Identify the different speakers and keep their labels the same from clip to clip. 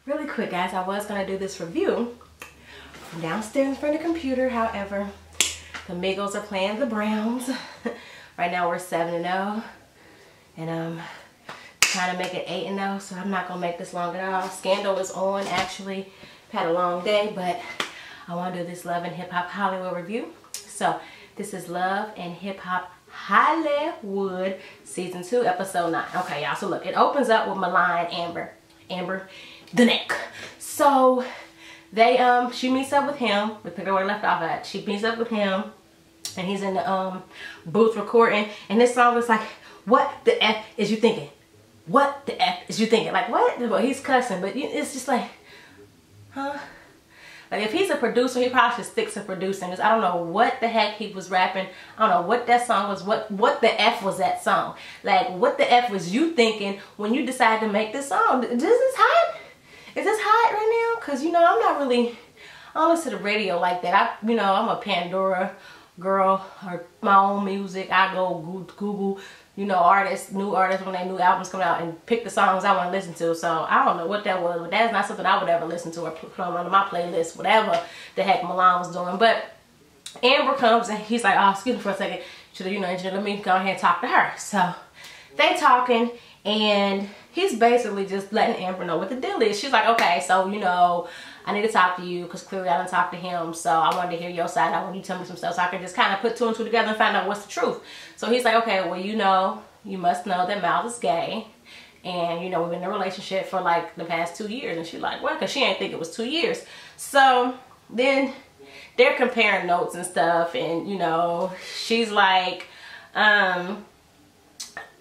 Speaker 1: Really quick, guys, I was gonna do this review from downstairs in front of the computer. However, the Migos are playing the Browns. Right now we're 7-0, and I'm trying to make it 8-0, so I'm not gonna make this long at all. Scandal is on, actually. I've had a long day, but I want to do this Love and Hip Hop Hollywood review. So this is Love and Hip Hop Hollywood Season 2, Episode 9. Okay, y'all, so look, it opens up with Milan and Amber the neck. So they she meets up with him. We picked up where we left off at. She meets up with him, and he's in the booth recording, and this song is like, what the F is you thinking? What the F is you thinking? Like, what? Well, he's cussing, but it's just like, huh? Like, if he's a producer, he probably should stick to producing, because I don't know what the heck he was rapping. I don't know what that song was. What the F was that song? Like, what the F was you thinking when you decided to make this song? Is this hot? Is this hot right now? Because, you know, I'm not really, I don't listen to the radio like that. I'm a Pandora girl, or my own music. I go Google, you know, new artists when their new albums come out and pick the songs I want to listen to. So I don't know what that was, but that's not something I would ever listen to or put on my playlist, whatever the heck Milan was doing. But Amber comes and he's like, oh, excuse me for a second, let me go ahead and talk to her. So they talking, and he's basically just letting Amber know what the deal is. She's like, okay, so, you know, I need to talk to you because clearly I didn't talk to him. So I wanted to hear your side. I want you to tell me some stuff so I can just kind of put two and two together and find out what's the truth. So he's like, okay, well, you know, you must know that Miles is gay. And, you know, we've been in a relationship for like the past 2 years. And she's like, well, because she ain't think it was 2 years. So then they're comparing notes and stuff. And, you know, she's like,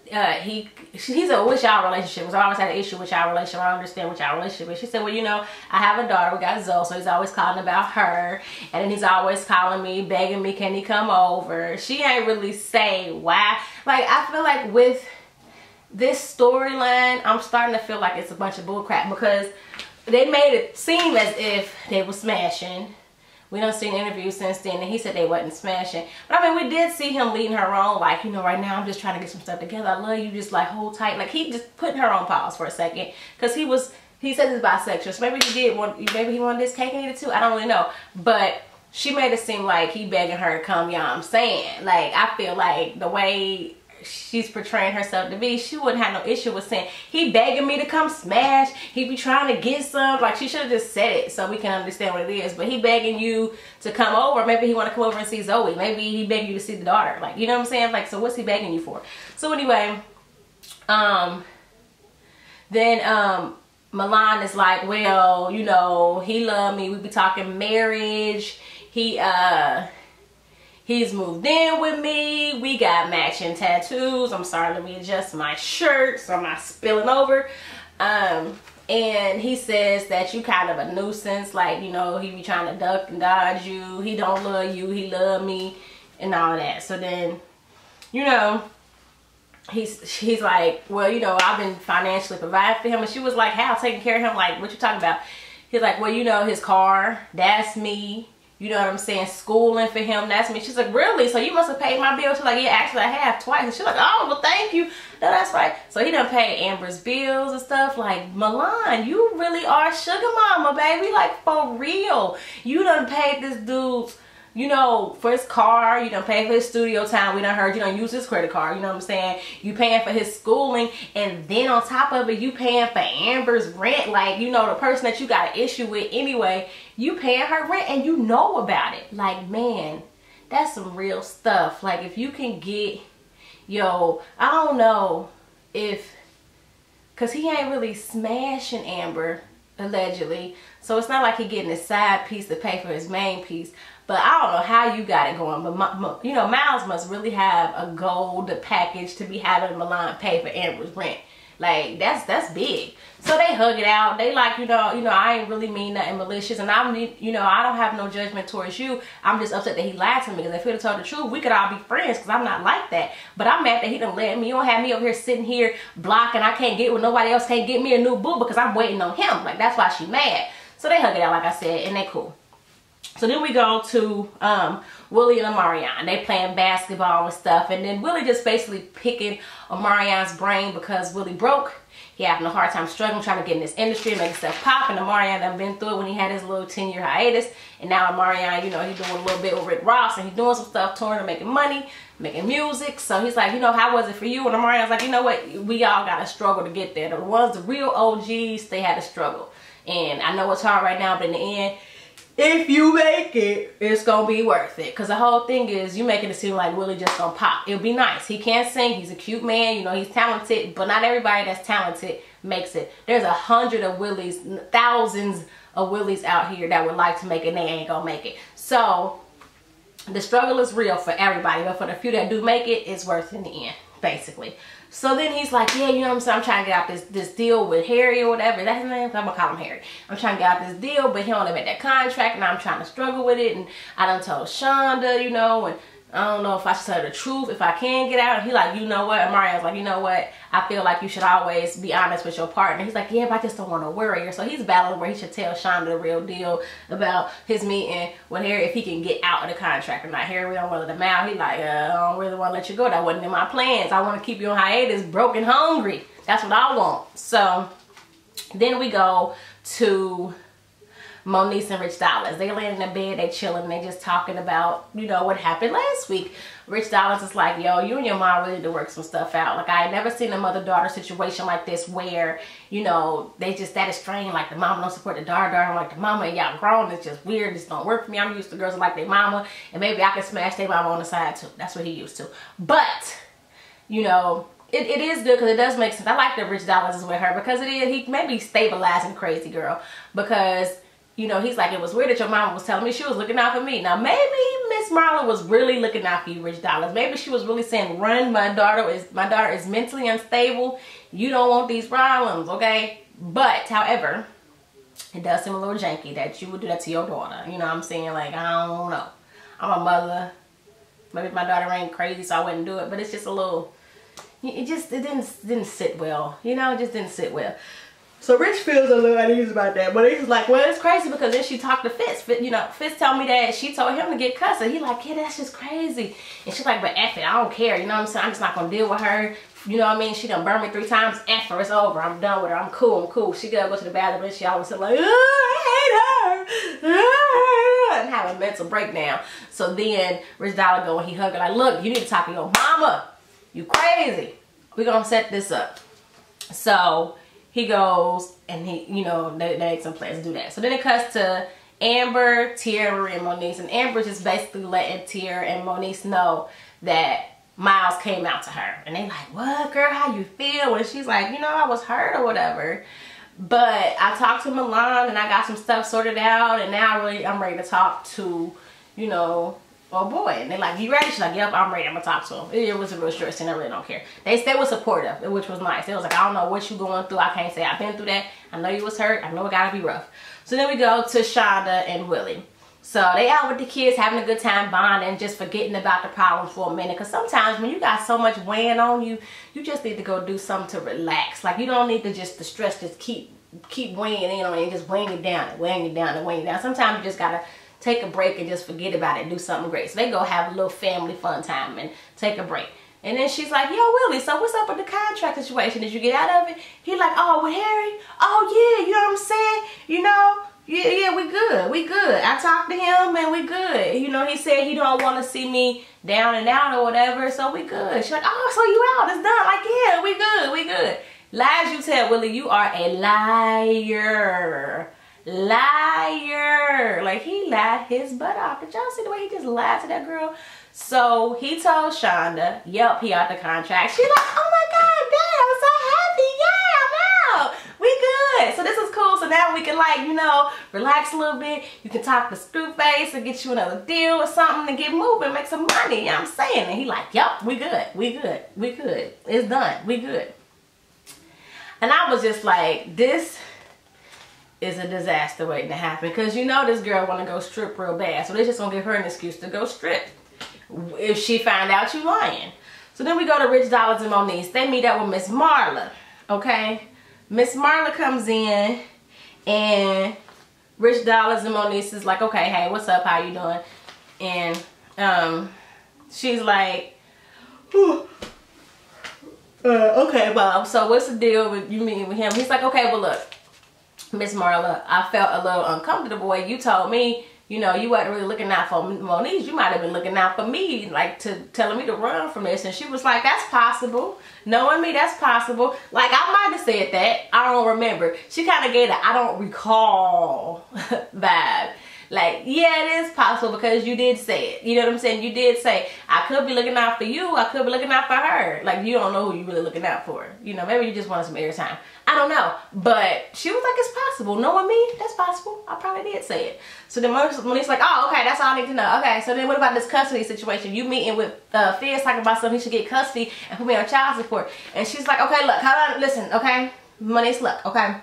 Speaker 1: he said, what's y'all relationship? Because I always had an issue with y'all relationship. I don't understand what y'all relationship is. She said, well, you know, I have a daughter. We got Zoe, so he's always calling about her. And then he's always calling me, begging me, can he come over? She ain't really say why. Like, I feel like with this storyline, I'm starting to feel like it's a bunch of bullcrap, because they made it seem as if they were smashing. We done seen interviews since then, and he said they wasn't smashing. But I mean, we did see him leading her on, like, you know, right now I'm just trying to get some stuff together. I love you, just like hold tight. Like, he just putting her on pause for a second, because he said he's bisexual. So maybe he wanted this cake and eat it too. I don't really know. But she made it seem like he begging her to come, you know what I'm saying? Like, I feel like the way she's portraying herself to be, she wouldn't have no issue with saying, he begging me to come smash, he be trying to get some. Like, she should have just said it so we can understand what it is. But he begging you to come over. Maybe he want to come over and see Zoe. Maybe he begging you to see the daughter. Like, you know what I'm saying? Like, so what's he begging you for? So anyway, then Milan is like, well, you know, he love me, we be talking marriage, he's moved in with me. We got matching tattoos. I'm sorry, let me adjust my shirt so I'm not spilling over. And he says that you kind of a nuisance. Like, you know, he be trying to duck and dodge you. He don't love you. He love me and all that. So then, you know, he's like, well, you know, I've been financially providing for him. And she was like, how? Taking care of him? Like, what you talking about? He's like, well, you know, his car, that's me. You know what I'm saying? Schooling for him, that's me. She's like, really? So you must have paid my bill? She's like, yeah, actually I have twice. And she's like, oh, well, thank you. No, that's right. So he done paid Amber's bills and stuff. Like, Milan, you really are sugar mama, baby. Like, for real. You done paid this dude's, you know, for his car. You done paid for his studio time. We done heard you done use his credit card. You know what I'm saying? You paying for his schooling. And then on top of it, you paying for Amber's rent. Like, you know, the person that you got an issue with anyway, you paying her rent and you know about it. Like, man, that's some real stuff. Like, if you can get, yo, I don't know if, because he ain't really smashing Amber, allegedly. So it's not like he getting a side piece to pay for his main piece. But I don't know how you got it going. But, you know, Miles must really have a gold package to be having Milan pay for Amber's rent. Like, that's big. So they hug it out. They like, you know, I ain't really mean nothing malicious. And you know, I don't have no judgment towards you. I'm just upset that he lied to me. Because if he'd have told the truth, we could all be friends. Because I'm not like that. But I'm mad that he done let me. You don't have me over here sitting here blocking. I can't get with nobody else. Can't get me a new boo because I'm waiting on him. Like, that's why she mad. So they hug it out, like I said. And they cool. So then we go to Willie and Omarion. They playing basketball and stuff. And then Willie just basically picking Omarion's brain because Willie broke He having a hard time struggling, trying to get in this industry and make himself pop. And Omarion done been through it when he had his little 10-year hiatus. And now Omarion, you know, he's doing a little bit with Rick Ross, and he's doing some stuff, touring and making money, making music. So he's like, you know, how was it for you? And Omarion's like, you know what, we all got to struggle to get there. The ones, the real OGs, they had to struggle. And I know it's hard right now, but in the end, if you make it, it's gonna be worth it. Because the whole thing is, you making it seem like Willie just gonna pop. It'll be nice. He can't sing. He's a cute man. You know, he's talented. But not everybody that's talented makes it. There's 100 of Willies, thousands of Willies out here that would like to make it, and they ain't gonna make it. So the struggle is real for everybody. But for the few that do make it, it's worth it in the end, basically. So then he's like, yeah, you know what I'm saying? I'm trying to get out this deal with Harry or whatever. That's his name? I'm going to call him Harry. I'm trying to get out this deal, but he only made that contract, and I'm trying to struggle with it. And I done told Shonda, you know, and I don't know if I should tell the truth, if I can get out. And he like, you know what? And Mario's like, you know what? I feel like you should always be honest with your partner. He's like, yeah, but I just don't want to worry her. So he's battling where he should tell Shonda the real deal about his meeting with Harry, if he can get out of the contract or not. Harry, we don't want to let him out. He like, I don't really want to let you go. That wasn't in my plans. I want to keep you on hiatus, broke and hungry. That's what I want. So then we go to Moniece and Rich Dollars. They laying in the bed, they chilling, they just talking about, you know, what happened last week. Rich Dollars is like, yo, you and your mom really need to work some stuff out. Like, I had never seen a mother-daughter situation like this where, you know, they just that estranged. Like, the mama don't support the daughter, don't like the mama, and y'all grown. It's just weird. This don't work for me. I'm used to girls that like their mama, and maybe I can smash their mama on the side too. That's what he used to. But, you know, it is good because it does make sense. I like that Rich Dollars is with her because it is, he maybe stabilizing crazy girl, because, you know, he's like, it was weird that your mama was telling me she was looking out for me. Now, maybe Miss Marla was really looking out for you, Rich Dollars. Maybe she was really saying, run, my daughter is mentally unstable. You don't want these problems, okay? But, however, it does seem a little janky that you would do that to your daughter. You know what I'm saying? Like, I don't know. I'm a mother. Maybe my daughter ain't crazy, so I wouldn't do it. But it's just a little, it didn't sit well. You know, it just didn't sit well. So Rich feels a little uneasy about that, but he's like, well, it's crazy because then she talked to Fitz. You know, Fitz told me that she told him to get cussed. And he like, yeah, that's just crazy. And she's like, but F it, I don't care. You know what I'm saying? I'm just not going to deal with her. You know what I mean? She done burned me 3 times. F her, it's over. I'm done with her. I'm cool. She gotta go to the bathroom and she always said like, oh, I hate her. And have a mental breakdown. So then Rich Dollar go and he hug her like, look, you need to talk to your mama. You crazy. We're going to set this up. So he goes and he, you know, they make some plans to do that. So then it cuts to Amber, Tiara, and Moniece. And Amber just basically letting Tiara and Moniece know that Miles came out to her. And they like, what, girl, how you feel? And she's like, you know, I was hurt or whatever. But I talked to Milan and I got some stuff sorted out. And now I'm ready to talk to, you know, oh boy. And they're like, you ready? She's like, yep, I'm ready. I'm going to talk to him. It was a real short scene. I really don't care. They were supportive, which was nice. It was like, I don't know what you going through. I can't say I've been through that. I know you was hurt. I know it got to be rough. So then we go to Shonda and Willie. So they out with the kids, having a good time, bonding, just forgetting about the problems for a minute. Because sometimes when you got so much weighing on you, you just need to go do something to relax. Like, you don't need to just, the stress just keep weighing in on you and just weighing you down and weighing you down and weighing you down. Sometimes you just got to take a break and just forget about it and do something great. So they go have a little family fun time and take a break. And then she's like, yo, Willie, so what's up with the contract situation? Did you get out of it? He like, oh, with Harry? Oh, yeah, you know what I'm saying? You know, yeah, we good. I talked to him and we good. You know, he said he don't want to see me down and out or whatever, so we good. She's like, oh, so you out, it's done. Like, yeah, we good. Lies you tell, Willie, you are a liar. Liar. Like, he lied his butt off. Did y'all see the way he just lied to that girl? So he told Shonda, yep, he out the contract. She's like, oh my God, dang, I'm so happy. Yeah, I'm out. We good. So this is cool. So now we can, like, you know, relax a little bit. You can talk to Screwface and get you another deal or something and get moving, make some money. You know what I'm saying? And he like, yep, we good. It's done. We good. And I was just like, this is a disaster waiting to happen, because you know this girl want to go strip real bad, so they're just gonna give her an excuse to go strip if she find out you lying. So then we go to Rich Dollars and Moniece. They meet up with Miss Marla. Okay, Miss Marla comes in and Rich Dollars and Moniece is like, okay, hey, what's up, how you doing? And she's like, Okay, Bob, so what's the deal with you meeting with him? He's like, okay, well look, Miss Marla, I felt a little uncomfortable the way you told me, you know, you weren't really looking out for Moniece. You might have been looking out for me, like telling me to run from this. And she was like, that's possible. Knowing me, that's possible. Like, I might have said that. I don't remember. She kind of gave the I don't recall vibe. Like, yeah, it is possible because you did say it. You know what I'm saying? You did say, I could be looking out for you. I could be looking out for her. Like, you don't know who you're really looking out for. You know, maybe you just wanted some airtime. I don't know. But she was like, it's possible. Knowing me, that's possible. I probably did say it. So then Moniece's like, oh, okay, that's all I need to know. Okay, so then what about this custody situation? You meeting with Fizz talking about something he should get custody and put me on child support. And she's like, okay, look, hold on, listen, okay? Moniece, look, okay?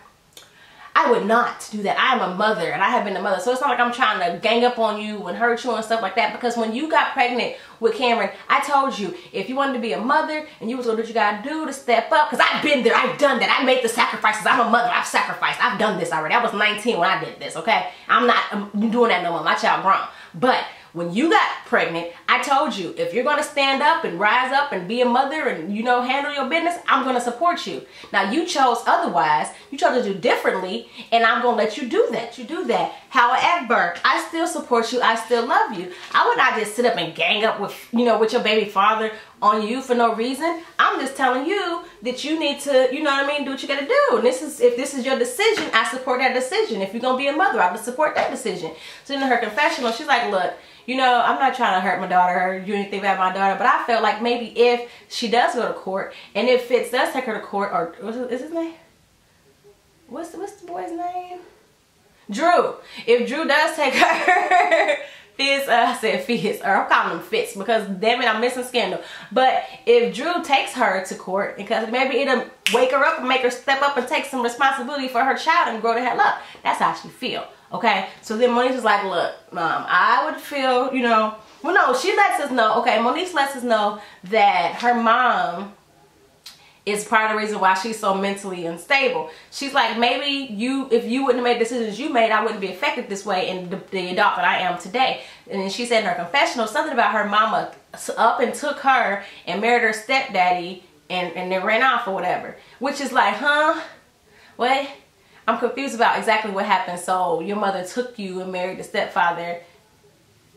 Speaker 1: I would not do that. I am a mother and I have been a mother. So it's not like I'm trying to gang up on you and hurt you and stuff like that. Because when you got pregnant with Cameron, I told you, if you wanted to be a mother and you was going to do what you got to do to step up. Because I've been there. I've done that. I made the sacrifices. I'm a mother. I've sacrificed. I've done this already. I was 19 when I did this, okay? I'm not doing that no more. My child grown. But when you got pregnant, I told you, if you're going to stand up and rise up and be a mother and, you know, handle your business, I'm going to support you. Now, you chose otherwise. You chose to do differently, and I'm going to let you do that. You do that. However, I still support you. I still love you. I would not just sit up and gang up with, you know, with your baby father on you for no reason. I'm just telling you that you need to, you know what I mean, do what you got to do. And this is, if this is your decision, I support that decision. If you're going to be a mother, I would support that decision. So in her confessional, she's like, look, you know, I'm not trying to hurt my daughter or do anything about my daughter, but I felt like maybe if she does go to court and if Fitz does take her to court, or is his name? What's the boy's name? Drew. If Drew does take her, Fizz, I said Fizz, or I'm calling him Fitz because damn it, I'm missing scandal. But if Drew takes her to court, because maybe it'll wake her up and make her step up and take some responsibility for her child and grow the hell up. That's how she feel. Okay, so then Moniece is like, look, Mom, I would feel, you know, well, no, she lets us know, okay, Moniece lets us know that her mom is part of the reason why she's so mentally unstable. She's like, maybe if you wouldn't have made decisions you made, I wouldn't be affected this way in the adult that I am today. And then she said in her confessional something about her mama up and took her and married her stepdaddy and then ran off or whatever. Which is like, huh? What? I'm confused about exactly what happened. So your mother took you and married the stepfather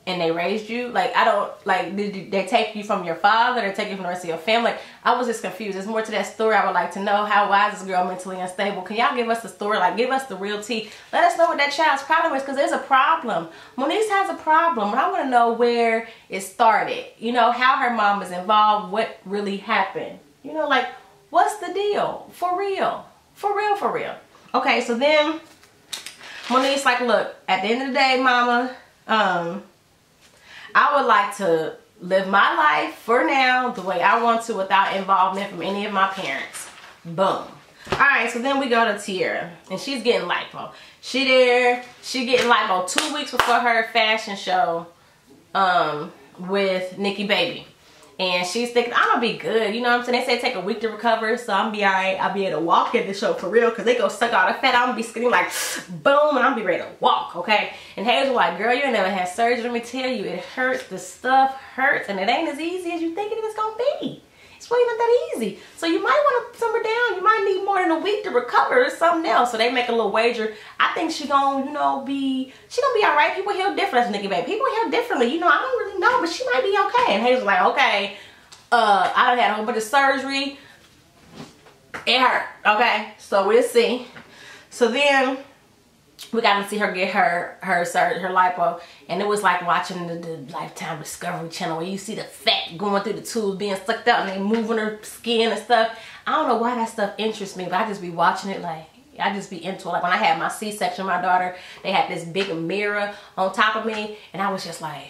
Speaker 1: and they raised you? Like, I don't, like, did they take you from your father? They take you from the rest of your family? Like, I was just confused. There's more to that story. I would like to know. Why is this girl mentally unstable? Can y'all give us the story? Like, give us the real tea. Let us know what that child's problem is, because there's a problem. Moniece has a problem, and I want to know where it started. You know, how her mom is involved, what really happened. You know, like, what's the deal? For real. For real, for real. Okay, so then Moniece like, look, at the end of the day, Mama, I would like to live my life for now the way I want to without involvement from any of my parents. Boom. Alright, so then we go to Tiara, and she's getting lipo. She getting lipo 2 weeks before her fashion show with Nikki Baby. And she's thinking, I'm gonna be good. You know what I'm saying? They say take a week to recover, so I'm be alright. I'll be able to walk at the show for real, because they go suck all the fat. I'm gonna be skinny like boom, and I'll be ready to walk, okay? And Hazel like, girl, you never had surgery. Let me tell you, it hurts. The stuff hurts, and it ain't as easy as you think it is gonna be. It's really not that easy. So you might want to simmer down. You might need more than a week to recover or something else. So they make a little wager. I think she gonna, you know, she gonna be all right. People heal different, Nikki Baby. People heal differently. You know, I don't really know, but she might be okay. And Hazel's like, okay, I done had a whole bunch of surgery. It hurt. Okay, so we'll see. So then we got to see her get her lipo, and it was like watching the Lifetime Discovery Channel where you see the fat going through the tubes being sucked out and they moving her skin and stuff. I don't know why that stuff interests me, but I just be watching it like, I just be into it. Like when I had my C-section, my daughter, they had this big mirror on top of me, and I was just like,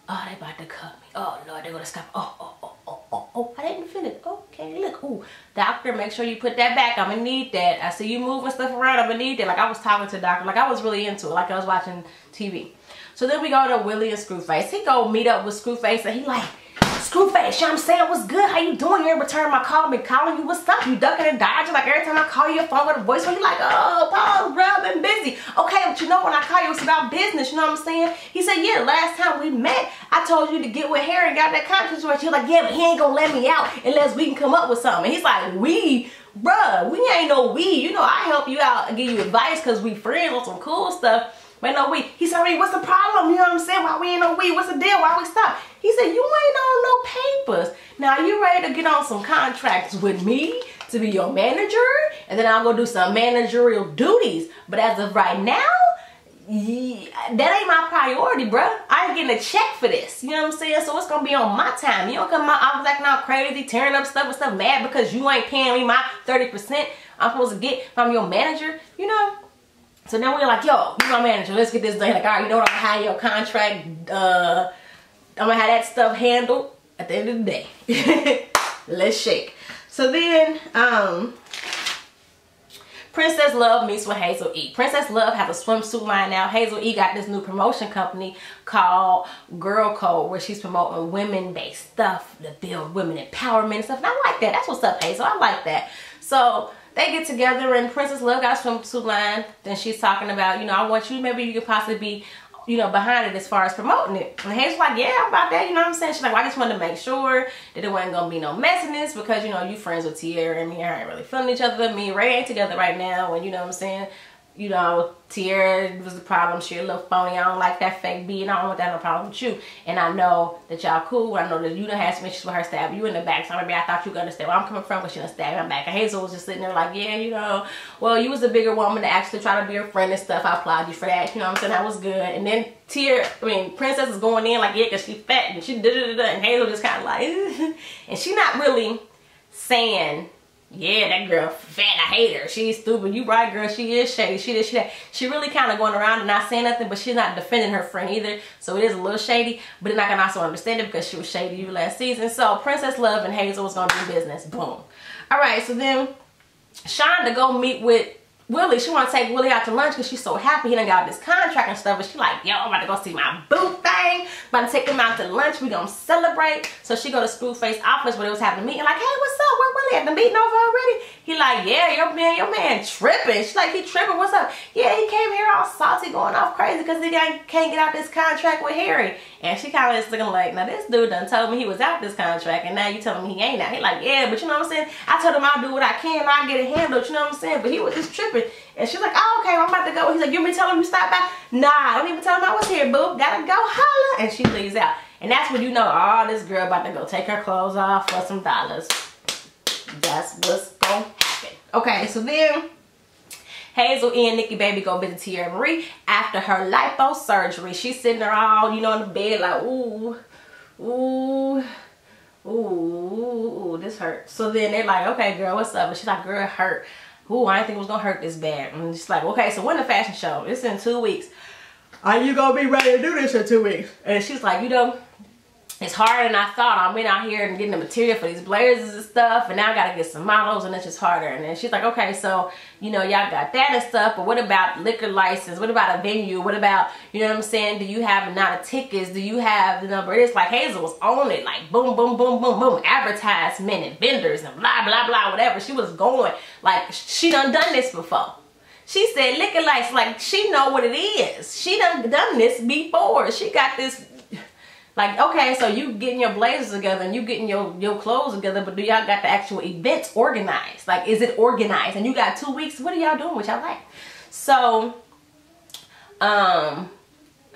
Speaker 1: oh, they about to cut me. Oh Lord, they're gonna stop. Oh, I didn't feel it. Okay, look. Ooh, doctor, make sure you put that back. I'm gonna need that. I see you moving stuff around. I'm gonna need that. Like I was talking to the doctor. Like I was really into it. Like I was watching TV. So then we go to Willie and Screwface. He go meet up with Screwface, and he like, Screwface, you know what I'm saying? What's good? How you doing? You ain't return my call. I've been calling you. What's up? You ducking and dodging. Like every time I call you, your phone with a voice where you like, oh, Paul, bro, I've been busy. Okay, but you know when I call you, it's about business. You know what I'm saying? He said, yeah, the last time we met, I told you to get with Harry and got that contract situation. He was like, yeah, but he ain't gonna let me out unless we can come up with something. And he's like, bruh, we ain't no we. You know, I help you out and give you advice because we friends on some cool stuff. But no we. He said, I mean, what's the problem? You know what I'm saying? Why we ain't no we? What's the deal? Why we stop? He said, you ain't on no papers. Now, you ready to get on some contracts with me to be your manager? And then I'll go do some managerial duties. But as of right now, that ain't my priority, bruh. I ain't getting a check for this. You know what I'm saying? So it's gonna be on my time. You don't come to my office acting all crazy, tearing up stuff and stuff, mad because you ain't paying me my 30% I'm supposed to get from your manager, you know? So then we're like, yo, you my manager, let's get this done. Like, all right, you know what, I'm gonna have your contract, I'm gonna have that stuff handled at the end of the day. Let's shake. So then, Princess Love meets with Hazel E. Princess Love has a swimsuit line now. Hazel E got this new promotion company called Girl Code, where she's promoting women-based stuff to build women empowerment and stuff. And I like that. That's what's up, Hazel. I like that. So they get together and Princess Love got a swimsuit line. Then she's talking about, you know, I want you, maybe you could possibly be, you know, behind it as far as promoting it. And Hazel's like, yeah, I'm about that, you know what I'm saying? She's like, well, I just wanted to make sure that there wasn't gonna be no messiness because, you know, you friends with Tiara and me and her ain't really feeling each other. Me and Ray ain't together right now, and you know what I'm saying? You know, Tiara was the problem. She a little phony. I don't like that fake B, and I don't want that no problem with you. And I know that y'all cool. I know that you done had some issues with her stabbing you in the back. So maybe I thought you could understand where I'm coming from, but she done stabbed my back. And Hazel was just sitting there like, yeah, you know, well, you was a bigger woman to actually try to be her friend and stuff. I applaud you for that. You know what I'm saying? That was good. And then Princess is going in like, yeah, because she fat and she da-da-da-da. And Hazel just kind of like, and she not really saying, yeah, that girl fat, I hate her. She's stupid. You right, girl. She is shady. She this, she that. She really kind of going around and not saying nothing, but she's not defending her friend either. So it is a little shady, but then I can also understand it because she was shady you last season. So Princess Love and Hazel was going to do business. Boom. All right, so then Shonda go meet with Willie. She want to take Willie out to lunch because she's so happy he done got this contract and stuff. But she like, yo, I'm about to go see my boo thing. About to take him out to lunch. We gonna celebrate. So she go to Screwface office where they was having a meeting. Like, hey, what's up? Where Willie at? The meeting over already? He like, yeah, your man tripping. She like, he tripping. What's up? Yeah, he came here all salty, going off crazy because he can't get out this contract with Harry. And she kind of is looking like, now this dude done told me he was out this contract, and now you telling me he ain't out. He like, yeah, but you know what I'm saying? I told him I'll do what I can. I'll get it handled. You know what I'm saying? But he was just tripping. And she's like, oh, okay, I'm about to go. He's like, you want me to tell him you stopped by? Nah, don't even tell him I was here, boo. Gotta go holla. And she leaves out. And that's when you know, oh, this girl about to go take her clothes off for some dollars. That's what's gonna happen. Okay, so then Hazel E and Nikki Baby go visit Tiara Marie after her lipo surgery. She's sitting there all, you know, in the bed like, ooh, ooh, ooh, this hurts. So then they're like, okay, girl, what's up? And she's like, girl, it hurt. Ooh, I didn't think it was gonna hurt this bad. And she's like, okay, so when the fashion show? It's in 2 weeks. Are you gonna be ready to do this in 2 weeks? And she's like, you know, it's harder than I thought. I've been out here and getting the material for these blazers and stuff, and now I gotta get some models, and it's just harder. And then she's like, okay, so, you know, y'all got that and stuff, but what about liquor license? What about a venue? What about, you know what I'm saying? Do you have a amount of tickets? Do you have the number? It's like Hazel was on it, like boom, boom, boom, boom, boom, advertisement and vendors and blah, blah, blah, whatever. She was going, like, she done this before. She said liquor license, like, she know what it is. She done this before. She got this. Like, okay, so you getting your blazers together and you getting your clothes together, but do y'all got the actual events organized? Like, is it organized? And you got 2 weeks. What are y'all doing with y'all life? So,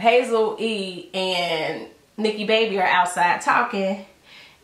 Speaker 1: Hazel E and Nikki Baby are outside talking.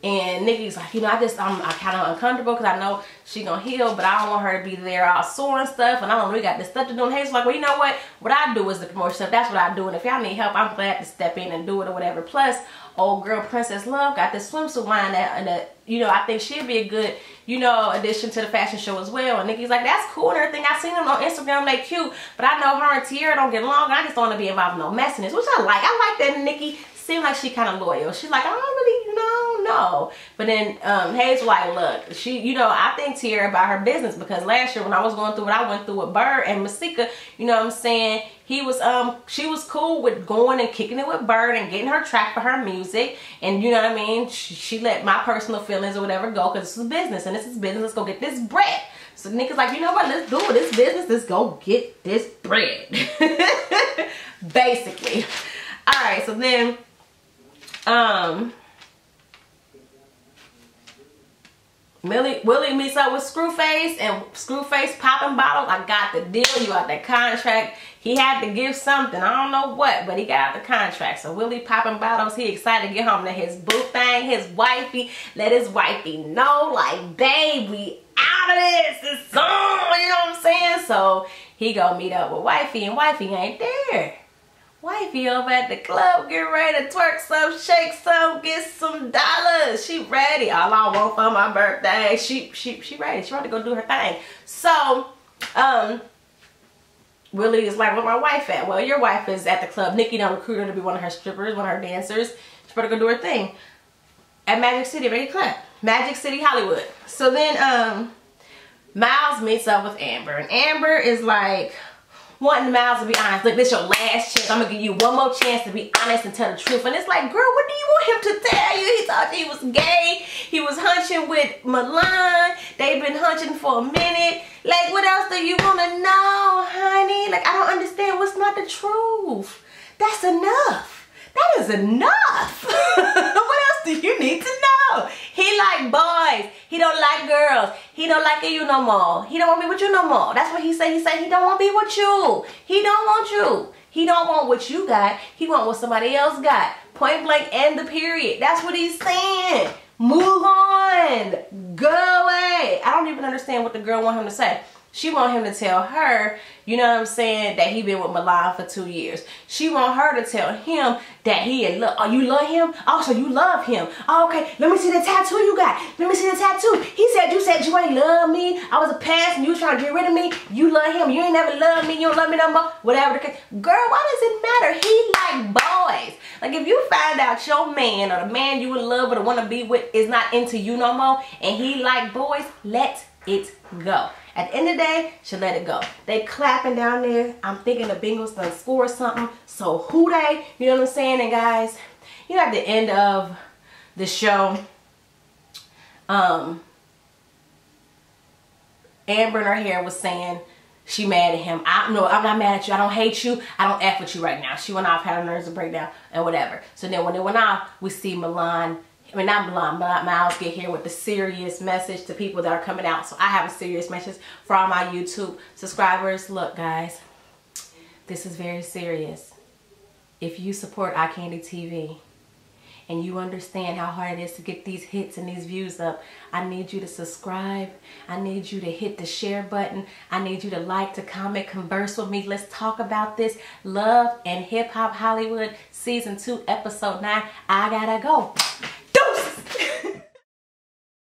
Speaker 1: And Nikki's like, you know, I'm kind of uncomfortable because I know she gonna heal, but I don't want her to be there all sore and stuff. And I don't really got this stuff to do. And Hazel's like, well, you know what? What I do is the promotion stuff. That's what I do. And if y'all need help, I'm glad to step in and do it or whatever. Plus, old girl Princess Love got this swimsuit line that you know, I think she'd be a good, you know, addition to the fashion show as well. And Nikki's like, that's cool and everything. I seen them on Instagram, they cute, but I know her and Tiara don't get along. I just don't want to be involved in no messiness, which I like. I like that Nikki seemed like she kind of loyal. She's like, I don't really, you know, no. But then Hazel like, look, she, you know, I think Tiara about her business, because last year when I was going through what I went through with Bird and Masika, you know what I'm saying, he was she was cool with going and kicking it with Bird and getting her track for her music, and you know what I mean, she let my personal feelings or whatever go, because this is business and this is business. Let's go get this bread. So Nick's like, you know what, let's do it. This business, let's go get this bread. Basically. All right, so then Willie meets up with Screwface, and Screwface popping bottles. I got the deal. You got that contract. He had to give something. I don't know what, but he got the contract. So Willie popping bottles. He excited to get home to his boo thing, his wifey. Let his wifey know, like, babe, we out of this. It's on. You know what I'm saying? So he go meet up with wifey, and wifey ain't there. Wifey over at the club, get ready to twerk some, shake some, get some dollars. She ready. All I want for my birthday. She ready. She ready to go do her thing. So, Willie is like, where my wife at? Well, your wife is at the club. Nikki done recruited her to be one of her strippers, one of her dancers. She better go do her thing at Magic City, ready to clap. Magic City, Hollywood. So then, Miles meets up with Amber, and Amber is like, wanting Miles to be honest. Look, this your last chance. I'm gonna give you one more chance to be honest and tell the truth. And it's like, girl, what do you want him to tell you? He thought he was gay. He was hunching with Milan. They've been hunching for a minute. Like, what else do you want to know, honey? Like, I don't understand what's not the truth. That's enough. That is enough. What else do you need to know? He like boys. He don't like girls. He don't like you no more. He don't want to be with you no more. That's what he say. He say he don't want to be with you. He don't want you. He don't want what you got. He want what somebody else got. Point blank and the period. That's what he's saying. Move on. Go away. I don't even understand what the girl want him to say. She want him to tell her, you know what I'm saying, that he been with Milan for 2 years. She want her to tell him that he in love. Oh, you love him? Oh, so you love him. Oh, okay. Let me see the tattoo you got. Let me see the tattoo. He said you ain't love me. I was a past and you was trying to get rid of me. You love him. You ain't never loved me. You don't love me no more. Whatever the case. Girl, why does it matter? He like boys. Like, if you find out your man or the man you in love with or want to be with is not into you no more and he like boys, let it go. At the end of the day, should let it go. They clapping down there. I'm thinking the Bengals done score something. So who they? You know what I'm saying? And guys, you know, at the end of the show, Amber in her hair was saying she mad at him. No, I'm not mad at you. I don't hate you. I don't F with you right now. She went off, had her nerves to break down and whatever. So then when it went off, we see Milan. I mean, not Milan, but Miles get here with the serious message to people that are coming out. So I have a serious message for all my YouTube subscribers. Look, guys, this is very serious. If you support iCandy TV and you understand how hard it is to get these hits and these views up, I need you to subscribe. I need you to hit the share button. I need you to like, to comment, converse with me. Let's talk about this. Love and Hip Hop Hollywood Season 2, Episode 9. I gotta go.